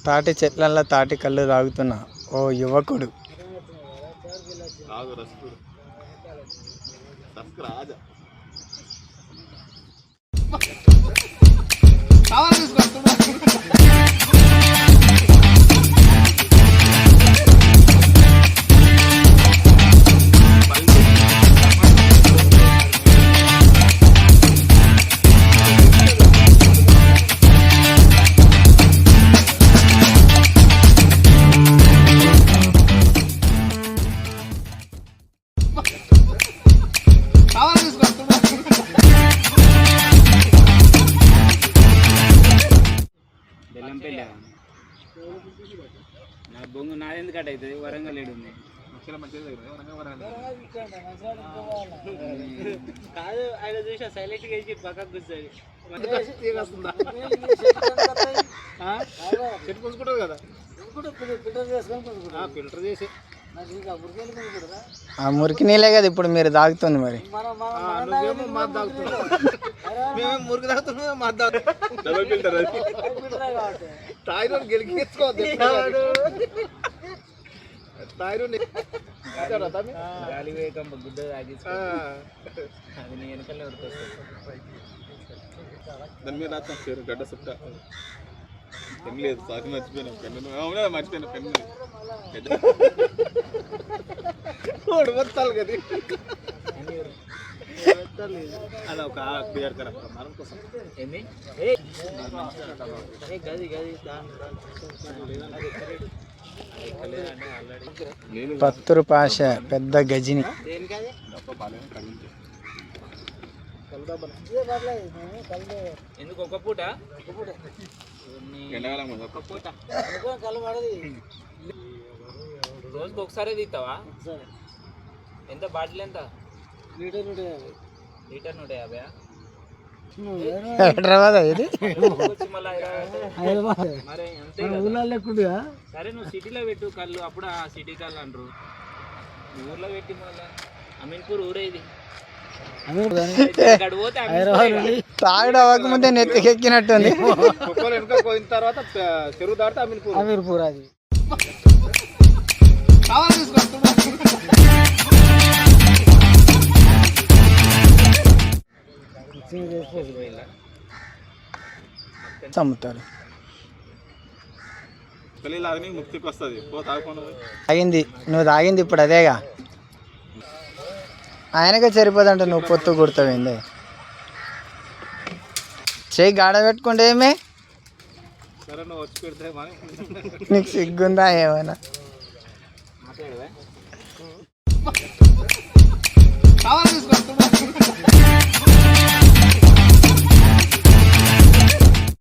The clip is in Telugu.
తాటి చెట్లల్లో తాటి కళ్ళు తాగుతున్నా ఓ యువకుడు. నా బొంగు నాదెందుకు కట్ అవుతుంది వరంగల్ లేడు కాదు ఆయన చూసా సైలెంట్ గా వేసి పక్కకు కూర్చొని చెట్టు పుంజుకుంటుంది కదా ఫిల్టర్ చేసి ఆ మురికి నీళ్ళే కదా ఇప్పుడు మీరు తాగుతుంది మరి. మురికి తాగుతున్నాం మా తాగుతున్నాం గాలి వేయక గుడ్డ తాగి అది నీ వెనకాలనే దాని మీద రాస్తాను గడ్డ సుట్ట పెన్ లేదు సారి మర్చిపోయినా పెన్ను మర్చిపోయినా పెన్ను ఓడిపోతాను కదా అలా ఒక క్లియర్ మనం కోసం ఏంది గది గది పత్తురు పాష పెద్ద గజిని. ఎందుకు ఒక పూట రోజుకి ఒకసారి తీస్తావా? ఎంత బాటిల్ ఎంత? లీటర్ 150. హైదరాబాద్ ఇది సరే నువ్వు సిటీలో పెట్టు కళ్ళు, అప్పుడు ఆ సిటీ కళ్ళు అంటారు. ఊర్లో పెట్టి మళ్ళీ అమీన్పూర్ ఊరే ఇది. తాగడం అవ్వకముందే నెత్తికెక్కినట్టుంది. పోయిన తర్వాత చెరువు దాటితే అమీర్పూర్ అది. అమ్ముతారు. తాగింది నువ్వు తాగింది ఇప్పుడు అదేగా, ఆయనకే సరిపోదంట. నువ్వు పొత్తు కొడతావేంది? చెయ్యి గాడ పెట్టుకుంటే ఏమే నీకు సిగ్గుందా ఏమైనా? మాట్లాడవే